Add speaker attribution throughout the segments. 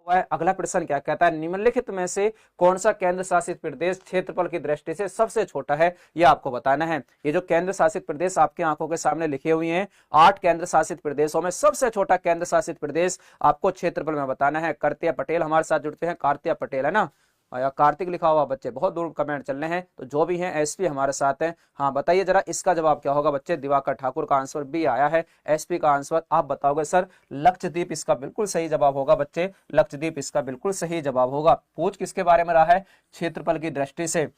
Speaker 1: हुआ है। अगला प्रश्न क्या कहता है, निम्नलिखित में से कौन सा केंद्र शासित प्रदेश क्षेत्रफल की दृष्टि से सबसे छोटा है, यह आपको बताना है। ये जो केंद्र शासित प्रदेश आपकी आंखों के सामने लिखे हुए हैं, 8 केंद्र शासित प्रदेशों में सबसे छोटा केंद्र शासित प्रदेश आपको क्षेत्रफल में बताना है। कार्तिया पटेल हमारे साथ जुड़ते हैं, कार्तिया पटेल है ना, या कार्तिक लिखा हुआ बच्चे बहुत दूर कमेंट चल रहे हैं, तो जो भी हैं एसपी हमारे साथ हैं। हाँ बताइए जरा इसका जवाब क्या होगा बच्चे, दिवाकर ठाकुर का आंसर बी आया है, एसपी का आंसर आप बताओगे सर लक्षद्वीप इसका बिल्कुल सही जवाब होगा बच्चे, लक्षद्वीप इसका बिल्कुल सही जवाब होगा। पूछ किसके बारे में रहा है, क्षेत्रफल की दृष्टि से।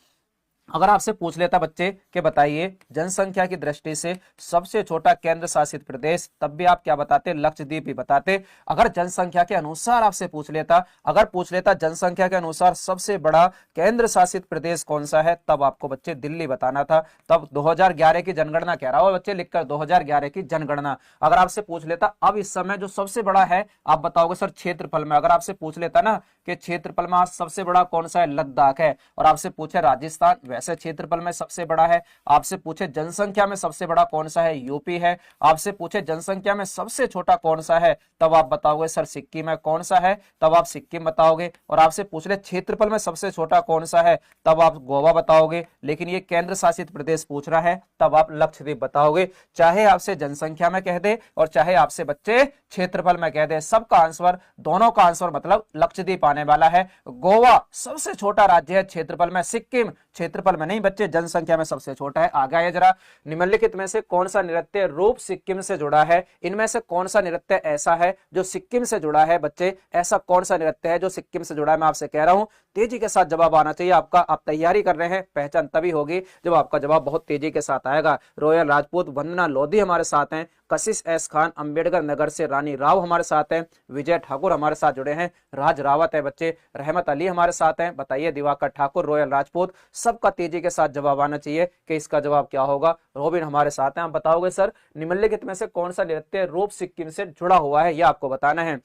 Speaker 1: अगर आपसे पूछ लेता बच्चे कि बताइए जनसंख्या की दृष्टि से सबसे छोटा केंद्र शासित प्रदेश, तब भी आप क्या बताते, लक्षद्वीप ही बताते। अगर जनसंख्या के अनुसार आपसे पूछ लेता, अगर पूछ लेता जनसंख्या के अनुसार सबसे बड़ा केंद्र शासित प्रदेश कौन सा है, तब आपको बच्चे दिल्ली बताना था। तब 2011 की जनगणना कह रहा हो बच्चे लिखकर, 2011 की जनगणना। अगर आपसे पूछ लेता अब इस समय जो सबसे बड़ा है, आप बताओगे सर क्षेत्रफल में। अगर आपसे पूछ लेता ना कि क्षेत्रफल में आज सबसे बड़ा कौन सा है, लद्दाख है। और आपसे पूछे राजस्थान, वैसे क्षेत्रफल में सबसे बड़ा है। आपसे पूछे जनसंख्या में सबसे बड़ा कौन सा है, यूपी है। आपसे पूछे जनसंख्या में सबसे छोटा कौन सा है, तब आप बताओगे सर सिक्किम है। कौन सा है, तब आप सिक्किम बताओगे। और आपसे पूछ ले क्षेत्रफल में सबसे छोटा कौन सा है, तब आप गोवा बताओगे। लेकिन ये केंद्र शासित प्रदेश पूछ रहा है, तब आप लक्षद्वीप बताओगे। चाहे आपसे जनसंख्या में कह दे और चाहे आपसे बच्चे क्षेत्रफल में कह दे, सबका आंसर, दोनों का आंसर मतलब लक्षद्वीप आने वाला है। गोवा सबसे छोटा राज्य है क्षेत्रफल में, सिक्किम क्षेत्रफल में नहीं बच्चे, जनसंख्या में सबसे छोटा है। आगे आइए जरा, निम्नलिखित में से कौन सा नृत्य रूप सिक्किम से जुड़ा है, इनमें से कौन सा नृत्य ऐसा है जो सिक्किम से जुड़ा है बच्चे, ऐसा कौन सा नृत्य है जो सिक्किम से जुड़ा है। मैं आपसे कह रहा हूं तेजी के साथ जवाब आना चाहिए आपका। आप तैयारी कर रहे हैं, पहचान तभी होगी जब आपका जवाब बहुत तेजी के साथ आएगा। रोयल राजपूत, वंदना लोधी हमारे साथ हैं, कशिश एस खान, अंबेडकर नगर से रानी राव हमारे साथ हैं, विजय ठाकुर हमारे साथ जुड़े हैं, राज रावत है बच्चे, रहमत अली हमारे साथ हैं। बताइए दिवाकर ठाकुर, रोयल राजपूत, सबका तेजी के साथ जवाब आना चाहिए कि इसका जवाब क्या होगा। रोबिन हमारे साथ हैं, आप बताओगे सर निम्नलिखित में से कौन सा नृत्य रूप सिक्किम से जुड़ा हुआ है, यह आपको बताना है।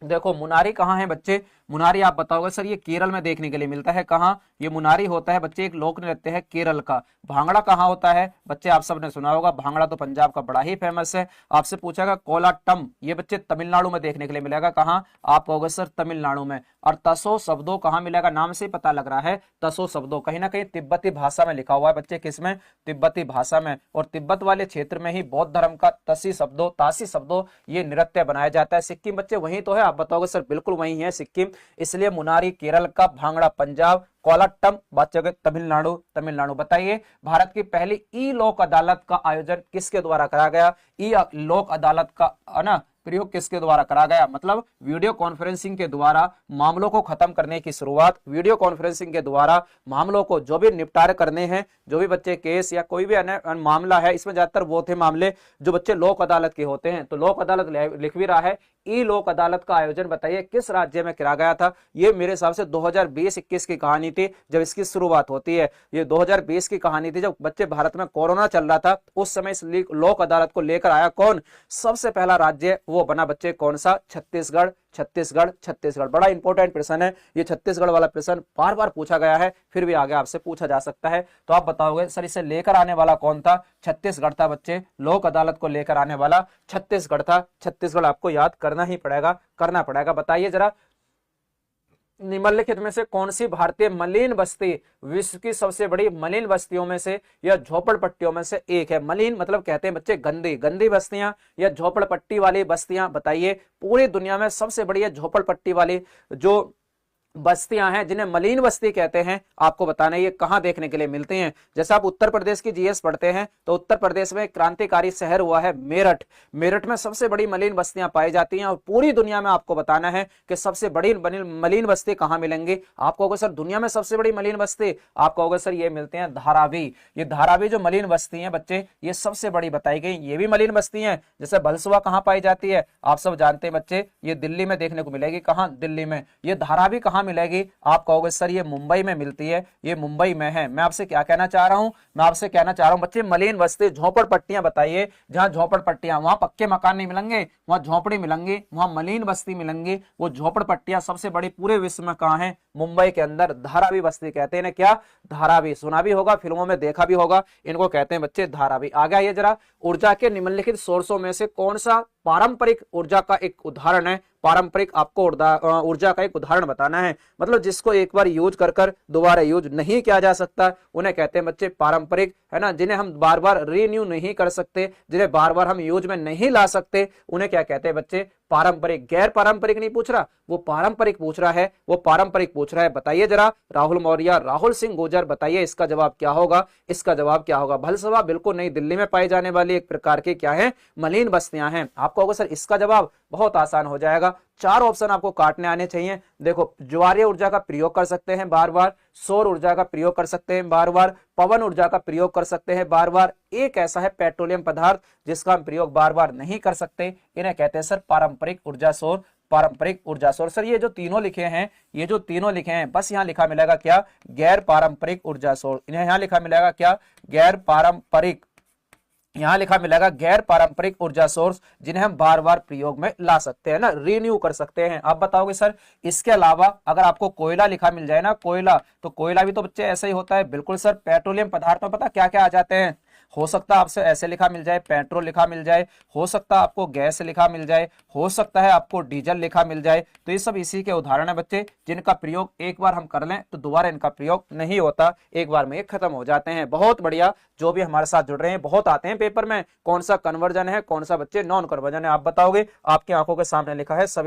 Speaker 1: देखो मुनारी कहाँ है बच्चे, मुनारी आप बताओगे सर ये केरल में देखने के लिए मिलता है। कहाँ ये मुनारी होता है बच्चे, एक लोक नृत्य है केरल का। भांगड़ा कहाँ होता है बच्चे, आप सबने सुना होगा, भांगड़ा तो पंजाब का बड़ा ही फेमस है। आपसे पूछेगा कोलाटम, ये बच्चे तमिलनाडु में देखने के लिए मिलेगा। कहाँ, आप कहोगे सर तमिलनाडु में। और तसो शब्दों कहाँ मिलेगा, नाम से ही पता लग रहा है, तसो शब्दों कहीं ना कहीं तिब्बती भाषा में लिखा हुआ है बच्चे, किसमें, तिब्बती भाषा में। और तिब्बत वाले क्षेत्र में ही बौद्ध धर्म का तसी शब्दों, तासी शब्दों ये नृत्य बनाया जाता है। सिक्किम बच्चे वहीं तो है, आप बताओगे सर बिल्कुल वहीं है सिक्किम। इसलिए मुनारी केरल का, भांगड़ा पंजाब, कोलाटम बच्चे तमिलनाडु, तमिलनाडु। बताइए भारत की पहली ई लोक अदालत का आयोजन किसके द्वारा करा गया, ई लोक अदालत का ना प्रयोग किसके द्वारा करा गया, मतलब वीडियो कॉन्फ्रेंसिंग के द्वारा मामलों को खत्म करने की शुरुआत, वीडियो कॉन्फ्रेंसिंग के द्वारा मामलों को जो भी निपटारे करने हैं, जो भी बच्चे केस या कोई भी अन्य मामला है, इसमें ज्यादातर वो थे मामले जो बच्चे लोक अदालत के होते हैं। तो लोक अदालत लिख भी रहा है, ई लोक अदालत का आयोजन बताइए किस राज्य में करा गया था। ये मेरे हिसाब से 2020-21 की कहानी थी जब इसकी शुरुआत होती है। ये 2020 की कहानी थी जब बच्चे भारत में कोरोना चल रहा था, उस समय इस लोक अदालत को लेकर आया कौन, सबसे पहला राज्य वो बना बच्चे कौन सा, छत्तीसगढ़। छत्तीसगढ़, छत्तीसगढ़ बड़ा इंपॉर्टेंट प्रश्न है ये, छत्तीसगढ़ वाला प्रश्न बार बार पूछा गया है, फिर भी आगे आपसे पूछा जा सकता है। तो आप बताओगे सर इसे लेकर आने वाला कौन था, छत्तीसगढ़ था बच्चे, लोक अदालत को लेकर आने वाला छत्तीसगढ़ था। छत्तीसगढ़ आपको याद करना ही पड़ेगा, करना पड़ेगा। बताइए जरा निम्नलिखित में से कौन सी भारतीय मलिन बस्ती विश्व की सबसे बड़ी मलिन बस्तियों में से या झोपड़पट्टियों में से एक है। मलिन मतलब कहते हैं बच्चे गंदी, गंदी बस्तियां या झोपड़पट्टी वाली बस्तियां। बताइए पूरी दुनिया में सबसे बड़ी है झोपड़पट्टी वाली जो बस्तियां हैं जिन्हें मलिन बस्ती कहते हैं, आपको बताना है ये कहां देखने के लिए मिलते हैं। जैसे आप उत्तर प्रदेश की जीएस पढ़ते हैं तो उत्तर प्रदेश में क्रांतिकारी शहर हुआ है मेरठ, मेरठ में सबसे बड़ी मलिन बस्तियां पाई जाती हैं। और पूरी दुनिया में आपको बताना है कि सबसे बड़ी मलिन बस्ती कहां मिलेंगी। आप कहोगे सर दुनिया में सबसे बड़ी मलिन बस्ती, आप कहोगे सर ये मिलते हैं धारावी। ये धारावी जो मलिन बस्ती है बच्चे ये सबसे बड़ी बताई गई, ये भी मलिन बस्ती है। जैसे बलसुआ कहां पाई जाती है, आप सब जानते हैं बच्चे, ये दिल्ली में देखने को मिलेगी। कहां, दिल्ली में। ये धारावी कहां मिलेगी, आप कहोगे सर ये मुंबई में मिलती है, ये मुंबई में है। मैं आपसे क्या कहना चाह रहा हूं, मैं आपसे कहना चाह रहा हूं बच्चे मलिन बस्ती झोपड़पट्टियां बताइए, जहां झोपड़पट्टियां वहां पक्के मकान नहीं मिलेंगे, वहां झोपड़ी मिलेंगे, वहां मलिन बस्ती मिलेंगी। वो झोपड़पट्टियां सबसे बड़ी पूरे विश्व में कहां है, मुंबई के अंदर धारावी बस्ती कहते हैं। क्या, धारावी, सुना भी होगा, फिल्मों में देखा भी होगा, इनको कहते हैं बच्चे धारावी। आगे आइए जरा, ऊर्जा के निम्नलिखित सोर्सों में से कौन सा पारंपरिक ऊर्जा का एक उदाहरण है। पारंपरिक आपको ऊर्जा का एक उदाहरण बताना है, मतलब जिसको एक बार यूज कर कर दोबारा यूज नहीं किया जा सकता, उन्हें कहते हैं बच्चे पारंपरिक, है ना। जिन्हें हम बार बार रीन्यू नहीं कर सकते, जिन्हें बार बार हम यूज में नहीं ला सकते, उन्हें क्या कहते हैं बच्चे? पारंपरिक। गैर पारंपरिक नहीं पूछ रहा, वो पारंपरिक पूछ रहा है, वो पारंपरिक पूछ रहा है। बताइए जरा राहुल मौर्य, राहुल सिंह गुर्जर, बताइए इसका जवाब क्या होगा? इसका जवाब क्या होगा? भलसवा बिल्कुल नई दिल्ली में पाई जाने वाली एक प्रकार की क्या है? मलिन बस्तियां हैं। आपको होगा सर इसका जवाब बहुत आसान हो जाएगा। 4 ऑप्शन आपको काटने आने चाहिए। देखो, ज्वारीय ऊर्जा का प्रयोग कर सकते हैं बार बार, सौर ऊर्जा का प्रयोग कर सकते हैं बार बार, पवन ऊर्जा का प्रयोग कर सकते हैं बार बार, एक ऐसा है पेट्रोलियम पदार्थ जिसका हम प्रयोग बार बार नहीं कर सकते, इन्हें कहते हैं सर पारंपरिक ऊर्जा सौर, पारंपरिक ऊर्जा सौर। सर ये जो तीनों लिखे हैं, ये जो तीनों लिखे हैं, बस यहां लिखा मिलेगा क्या? गैर पारंपरिक ऊर्जा सौर। इन्हें यहां लिखा मिलेगा क्या? गैर पारंपरिक। यहां लिखा मिलेगा गैर पारंपरिक ऊर्जा सोर्स, जिन्हें हम बार बार प्रयोग में ला सकते हैं ना, रीन्यू कर सकते हैं। आप बताओगे सर इसके अलावा अगर आपको कोयला लिखा मिल जाए ना, कोयला, तो कोयला भी तो बच्चे ऐसा ही होता है। बिल्कुल सर, पेट्रोलियम पदार्थ में पता क्या क्या आ जाते हैं? हो सकता है आपसे ऐसे लिखा मिल जाए, पेट्रोल लिखा मिल जाए, हो सकता है आपको गैस लिखा मिल जाए, हो सकता है आपको डीजल लिखा मिल जाए। तो ये सब इसी के उदाहरण है बच्चे, जिनका प्रयोग एक बार हम कर लें तो दोबारा इनका प्रयोग नहीं होता, एक बार में ये खत्म हो जाते हैं। बहुत बढ़िया, जो भी हमारे साथ जुड़ रहे हैं, बहुत आते हैं पेपर में, कौन सा कन्वर्जन है, कौन सा बच्चे नॉन कन्वर्जन है, आप बताओगे? आपकी आंखों के सामने लिखा है सभी